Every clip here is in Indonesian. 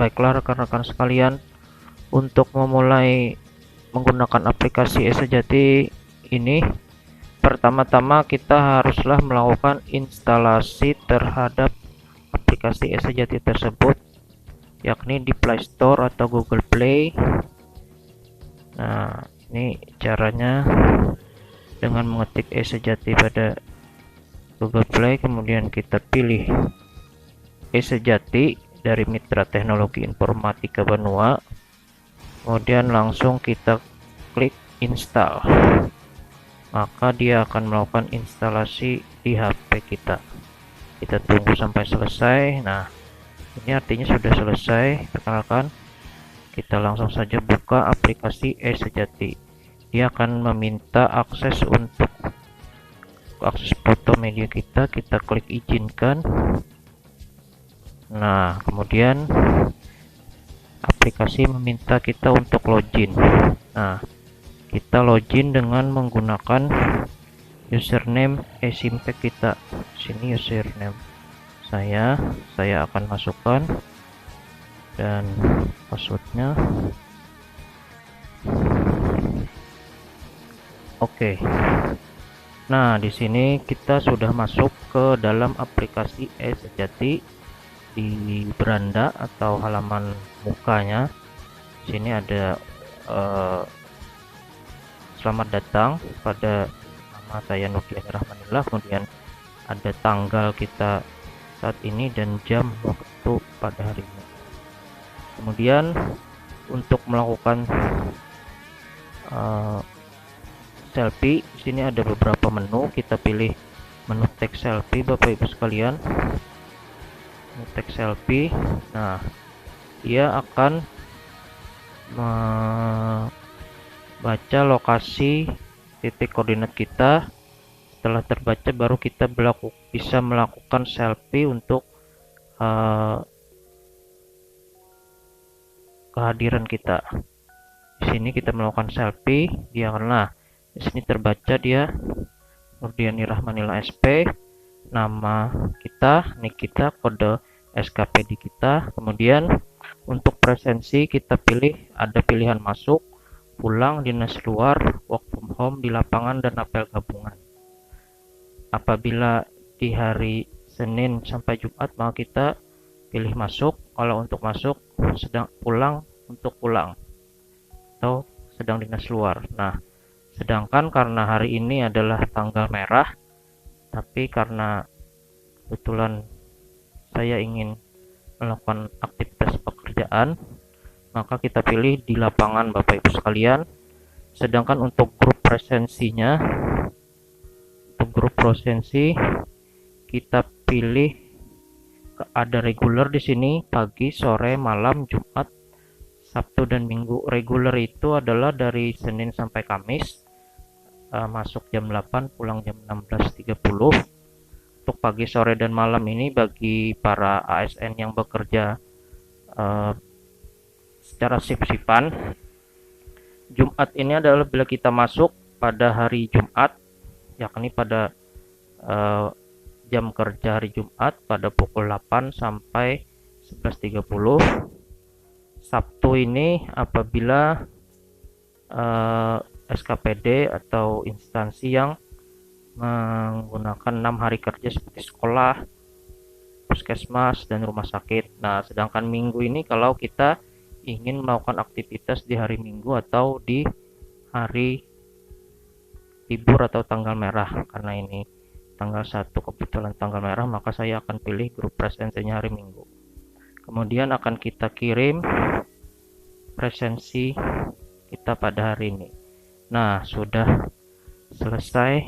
Baiklah rekan-rekan sekalian, untuk memulai menggunakan aplikasi e-Sejati ini, pertama-tama kita haruslah melakukan instalasi terhadap aplikasi e-Sejati tersebut, yakni di Play Store atau Google Play. Nah, ini caranya dengan mengetik e-Sejati pada Google Play, kemudian kita pilih e-Sejati dari Mitra Teknologi Informatika Banua, kemudian langsung kita klik install, maka dia akan melakukan instalasi di HP kita. Kita tunggu sampai selesai. Nah, ini artinya sudah selesai rekan-rekan. Kita langsung saja buka aplikasi e-Sejati. Dia akan meminta akses untuk akses foto media kita klik izinkan. Nah, kemudian aplikasi meminta kita untuk login. Nah, kita login dengan menggunakan username e-Simpek kita. Sini username saya akan masukkan dan passwordnya. Oke. Nah, di sini kita sudah masuk ke dalam aplikasi e-Sejati. Di beranda atau halaman mukanya, sini ada selamat datang pada nama saya Nurdiani Rahmanillah, kemudian ada tanggal kita saat ini dan jam waktu pada hari ini. Kemudian untuk melakukan selfie, di sini ada beberapa menu. Kita pilih menu teks selfie, Bapak Ibu sekalian. Teks selfie. Nah, dia akan membaca lokasi titik koordinat kita. Setelah terbaca baru kita bisa melakukan selfie untuk kehadiran kita. Di sini kita melakukan selfie, dia karena di sini terbaca dia Nurdiani Rahmanillah SP, nama kita, nick kita, kode SKPD kita. Kemudian untuk presensi kita pilih, ada pilihan masuk, pulang, dinas luar, work from home, di lapangan, dan apel gabungan. Apabila di hari Senin sampai Jumat, maka kita pilih masuk. Kalau untuk masuk, sedang pulang untuk pulang, atau sedang dinas luar. Nah, sedangkan karena hari ini adalah tanggal merah, tapi karena kebetulan saya ingin melakukan aktivitas pekerjaan, maka kita pilih di lapangan, Bapak Ibu sekalian. Sedangkan untuk grup presensinya, kita pilih ada reguler di sini, pagi, sore, malam, Jumat, Sabtu, dan Minggu. Reguler itu adalah dari Senin sampai Kamis, masuk jam 8, pulang jam 16.30. Untuk pagi, sore, dan malam ini bagi para ASN yang bekerja secara shift-shiftan. Jumat ini adalah bila kita masuk pada hari Jumat, yakni pada jam kerja hari Jumat pada pukul 8 sampai 11.30. Sabtu ini apabila SKPD atau instansi yang menggunakan 6 hari kerja seperti sekolah, puskesmas, dan rumah sakit. Nah, sedangkan Minggu ini kalau kita ingin melakukan aktivitas di hari Minggu atau di hari libur atau tanggal merah, karena ini tanggal 1 kebetulan tanggal merah, maka saya akan pilih grup presensinya hari Minggu. Kemudian akan kita kirim presensi kita pada hari ini. Nah, sudah selesai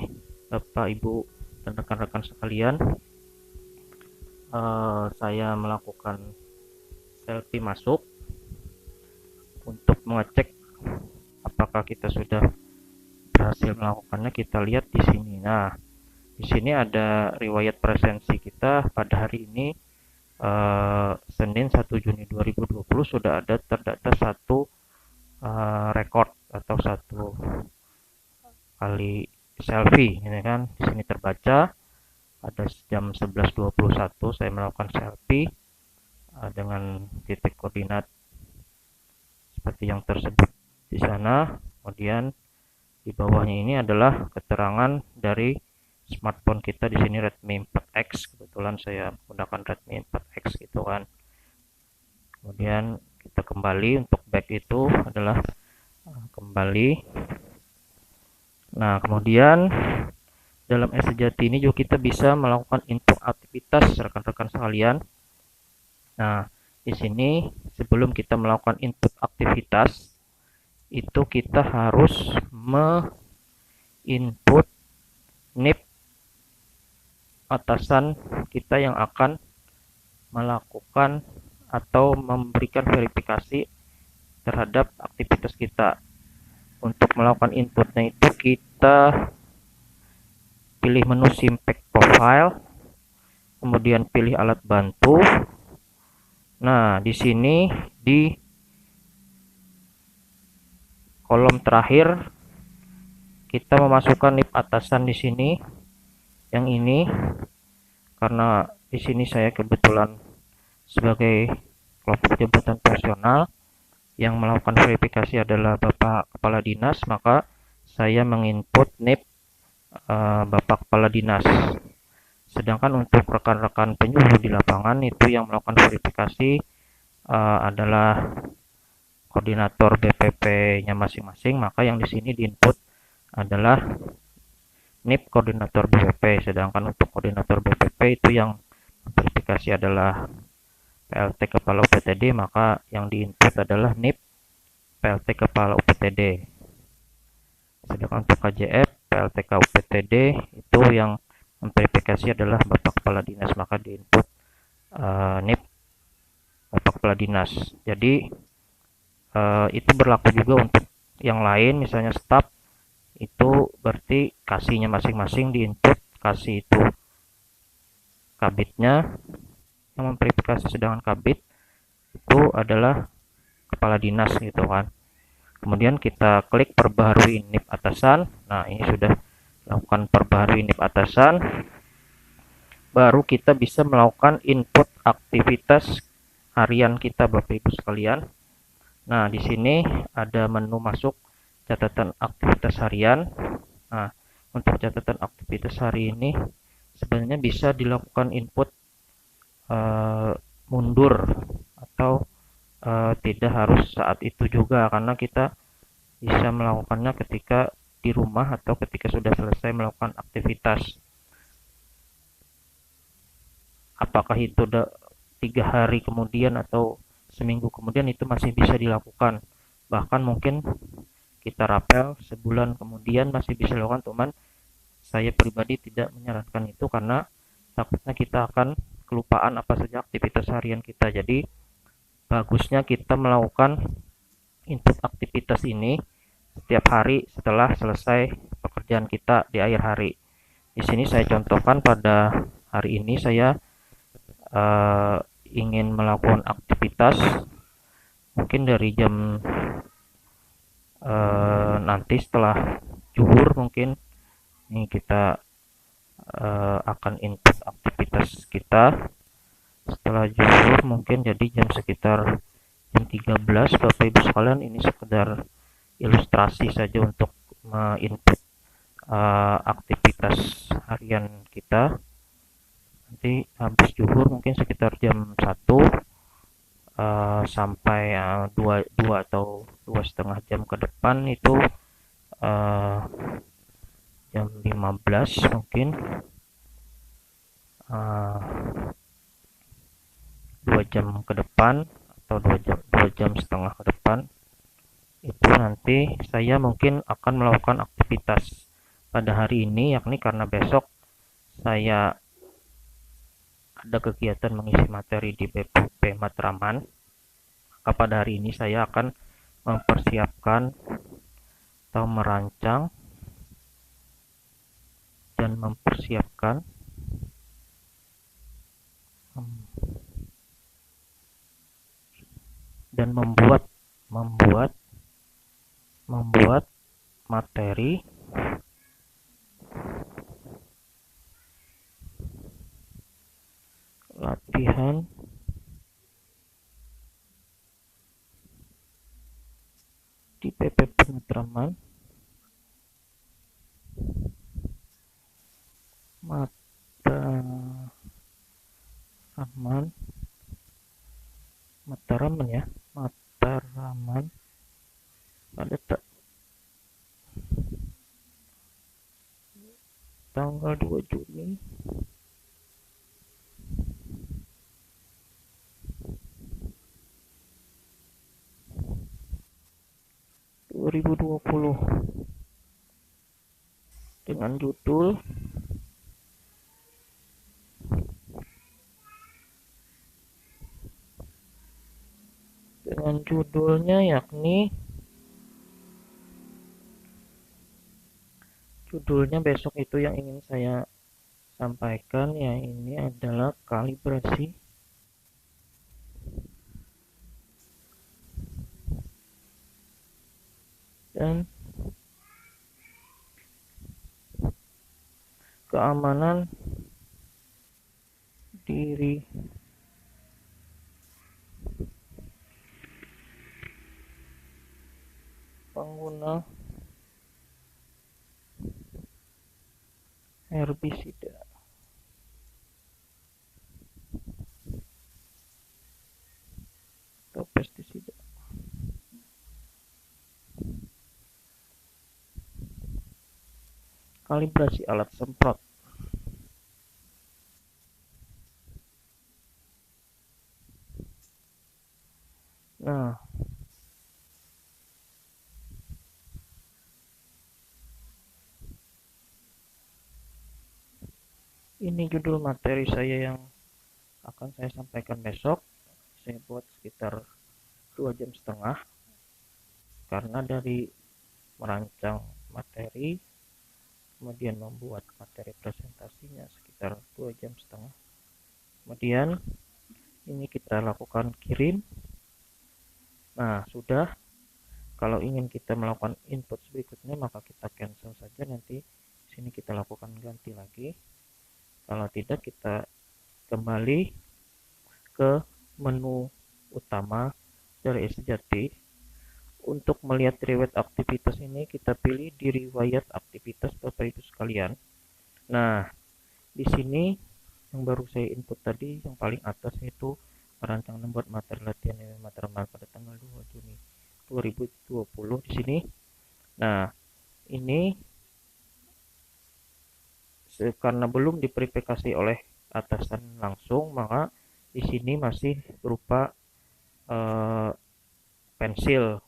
Bapak Ibu dan rekan-rekan sekalian. Saya melakukan selfie masuk untuk mengecek apakah kita sudah berhasil melakukannya. Kita lihat di sini. Nah, di sini ada riwayat presensi kita pada hari ini, Senin 1 Juni 2020 sudah ada terdata satu rekor atau satu kali selfie, ini kan di sini terbaca ada jam 11.21 saya melakukan selfie. dengan titik koordinat seperti yang tersebut di sana. Kemudian di bawahnya ini adalah keterangan dari smartphone kita. Di sini Redmi 4X, kebetulan saya menggunakan Redmi 4X gitu kan. Kemudian kita kembali, untuk back itu adalah kembali. Nah, kemudian dalam Sejati ini juga kita bisa melakukan input aktivitas rekan-rekan sekalian. Nah, di sini sebelum kita melakukan input aktivitas itu kita harus input NIP atasan kita yang akan melakukan atau memberikan verifikasi terhadap aktivitas kita. Untuk melakukan inputnya itu kita pilih menu Simpek Profile, kemudian pilih alat bantu. Nah, di sini di kolom terakhir kita memasukkan NIP atasan di sini. Yang ini karena di sini saya kebetulan sebagai kelompok jabatan profesional yang melakukan verifikasi adalah Bapak Kepala Dinas, maka saya menginput NIP Bapak Kepala Dinas. Sedangkan untuk rekan-rekan penyuluh di lapangan itu yang melakukan verifikasi adalah koordinator BPP-nya masing-masing, maka yang di sini diinput adalah NIP koordinator BPP. Sedangkan untuk koordinator BPP itu yang verifikasi adalah PLT Kepala UPTD, maka yang diinput adalah NIP PLT Kepala UPTD. Sedangkan untuk KJF PLTK UPTD itu yang memverifikasi adalah Bapak Kepala Dinas, maka diinput NIP Bapak Kepala Dinas. Jadi itu berlaku juga untuk yang lain, misalnya staf itu berarti kasihnya masing-masing diinput, kasih itu kabitnya yang memverifikasi, sedangkan kabit itu adalah kepala dinas gitu kan. Kemudian kita klik perbaharui NIP atasan. Nah, ini sudah lakukan perbaharui NIP atasan. Baru kita bisa melakukan input aktivitas harian kita Bapak Ibu sekalian. Nah, di sini ada menu masuk catatan aktivitas harian. Nah, untuk catatan aktivitas hari ini sebenarnya bisa dilakukan input mundur atau tidak harus saat itu juga, karena kita bisa melakukannya ketika di rumah atau ketika sudah selesai melakukan aktivitas. Apakah itu 3 hari kemudian atau seminggu kemudian itu masih bisa dilakukan, bahkan mungkin kita rapel sebulan kemudian masih bisa dilakukan. Teman, saya pribadi tidak menyarankan itu karena takutnya kita akan kelupaan apa saja aktivitas harian kita. Jadi bagusnya kita melakukan input aktivitas ini setiap hari setelah selesai pekerjaan kita di akhir hari. Di sini saya contohkan pada hari ini saya ingin melakukan aktivitas mungkin dari jam nanti setelah zuhur, mungkin ini kita akan input aktivitas kita setelah zuhur, mungkin jadi jam sekitar jam 13. Bapak Ibu sekalian, ini sekedar ilustrasi saja untuk input aktivitas harian kita. Nanti habis zuhur mungkin sekitar jam 1 sampai 2 atau 2,5 jam ke depan itu jam 15 mungkin 2 jam ke depan atau 2 jam setengah ke depan itu nanti saya mungkin akan melakukan aktivitas pada hari ini, yakni karena besok saya ada kegiatan mengisi materi di BPP Matraman. Maka pada hari ini saya akan mempersiapkan atau merancang dan mempersiapkan dan membuat materi latihan Matraman, Mataraman, Mataraman ya, Mataraman. Ada tak tanggal 2 Juni 2020 dengan judulnya, yakni judulnya besok itu yang ingin saya sampaikan ya, ini adalah kalibrasi dan keamanan diri pengguna herbisida atau pestisida. Kalibrasi alat semprot. Nah, ini judul materi saya yang akan saya sampaikan besok. Saya buat sekitar 2,5 jam, karena dari merancang materi kemudian membuat materi presentasinya sekitar 2,5 jam. Kemudian ini kita lakukan kirim. Nah, sudah. Kalau ingin kita melakukan input berikutnya, maka kita cancel saja, nanti sini kita lakukan ganti lagi. Kalau tidak, kita kembali ke menu utama dari Sejati. Untuk melihat riwayat aktivitas ini, kita pilih di riwayat aktivitas Bapak Ibu sekalian. Nah, di sini yang baru saya input tadi, yang paling atas itu merancang membuat materi latihan Matraman pada tanggal 2 Juni 2020 di sini. Nah, ini karena belum diverifikasi oleh atasan langsung, maka di sini masih berupa pensil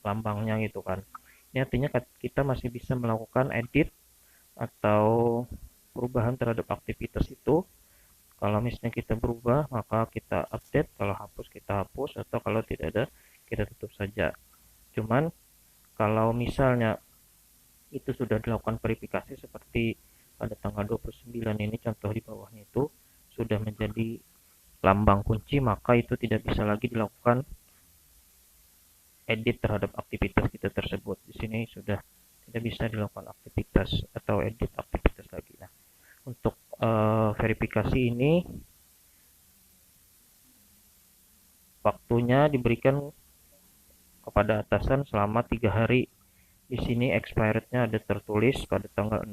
lambangnya gitu kan. Ini artinya kita masih bisa melakukan edit atau perubahan terhadap aktivitas itu. Kalau misalnya kita berubah, maka kita update, kalau hapus kita hapus, atau kalau tidak ada kita tutup saja. Cuman kalau misalnya itu sudah dilakukan verifikasi seperti pada tanggal 29 ini, contoh di bawahnya itu sudah menjadi lambang kunci, maka itu tidak bisa lagi dilakukan edit terhadap aktivitas kita tersebut. Di sini sudah tidak bisa dilakukan aktivitas atau edit aktivitas lagi. Nah, untuk verifikasi ini waktunya diberikan kepada atasan selama 3 hari. Di sini expirednya ada tertulis pada tanggal 6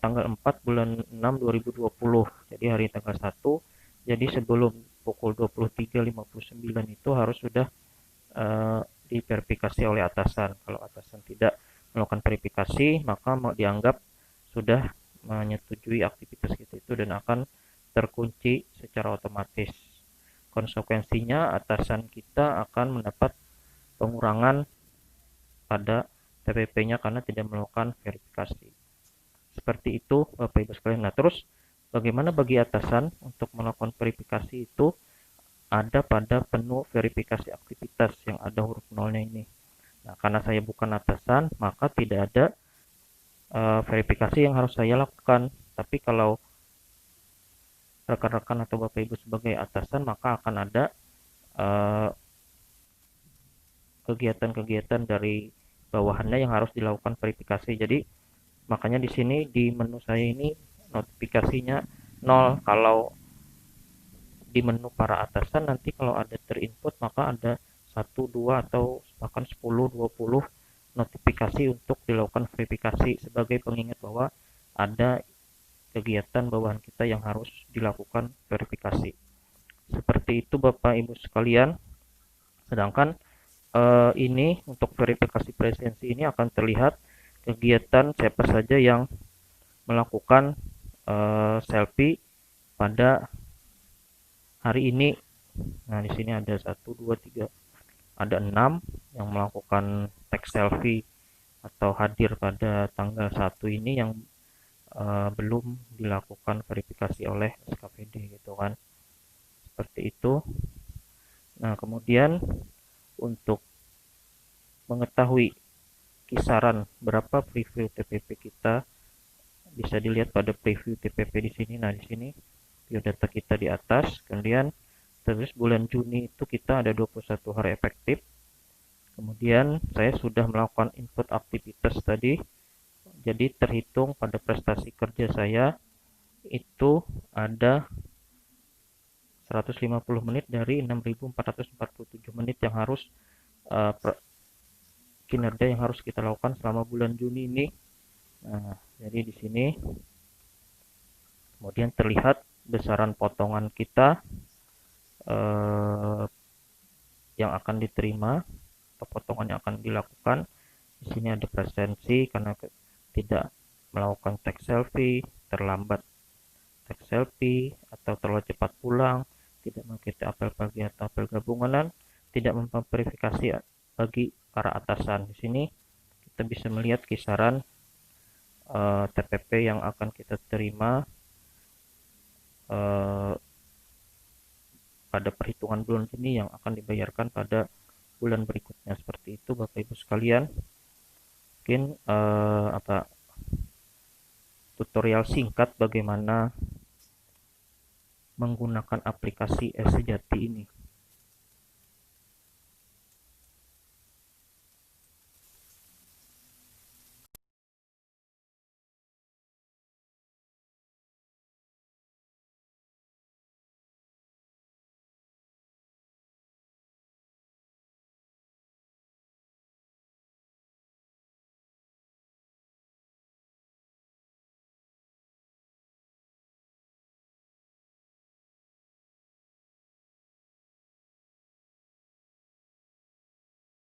tanggal 4 bulan 6 2020. Jadi hari tanggal 1. Jadi sebelum pukul 23.59 itu harus sudah diverifikasi oleh atasan. Kalau atasan tidak melakukan verifikasi, maka dianggap sudah menyetujui aktivitas kita itu dan akan terkunci secara otomatis. Konsekuensinya atasan kita akan mendapat pengurangan pada TPP-nya karena tidak melakukan verifikasi. Seperti itu Bapak Ibu sekalian. Nah, terus bagaimana bagi atasan untuk melakukan verifikasi itu? Ada pada menu verifikasi aktivitas yang ada huruf nolnya ini. Nah, karena saya bukan atasan, maka tidak ada verifikasi yang harus saya lakukan. Tapi kalau rekan-rekan atau Bapak Ibu sebagai atasan, maka akan ada kegiatan-kegiatan dari bawahannya yang harus dilakukan verifikasi. Jadi makanya di sini di menu saya ini notifikasinya 0 kalau di menu para atasan nanti kalau ada terinput maka ada 1, 2 atau bahkan 10, 20 notifikasi untuk dilakukan verifikasi sebagai pengingat bahwa ada kegiatan bawahan kita yang harus dilakukan verifikasi. Seperti itu Bapak Ibu sekalian. Sedangkan ini untuk verifikasi presensi ini akan terlihat kegiatan siapa saja yang melakukan selfie pada hari ini. Nah, di sini ada 1, 2, 3, ada 6 yang melakukan tag selfie atau hadir pada tanggal 1 ini yang belum dilakukan verifikasi oleh SKPD gitu kan. Seperti itu. Nah, kemudian untuk mengetahui kisaran berapa preview TPP kita bisa dilihat pada preview TPP di sini. Nah, di sini biodata kita di atas, kemudian terus bulan Juni itu kita ada 21 hari efektif. Kemudian saya sudah melakukan input aktivitas tadi, jadi terhitung pada prestasi kerja saya itu ada 150 menit dari 6.447 menit yang harus kinerja yang harus kita lakukan selama bulan Juni ini. Nah, jadi di sini kemudian terlihat besaran potongan kita yang akan diterima atau potongan yang akan dilakukan. Di sini ada presensi karena tidak melakukan tag selfie, terlambat tag selfie atau terlalu cepat pulang, tidak mengikuti apel pagi atau apel gabungan, tidak memverifikasi bagi para atasan. Di sini kita bisa melihat kisaran TPP yang akan kita terima pada perhitungan bulan ini yang akan dibayarkan pada bulan berikutnya. Seperti itu Bapak Ibu sekalian. Mungkin tutorial singkat bagaimana menggunakan aplikasi e-Sejati ini.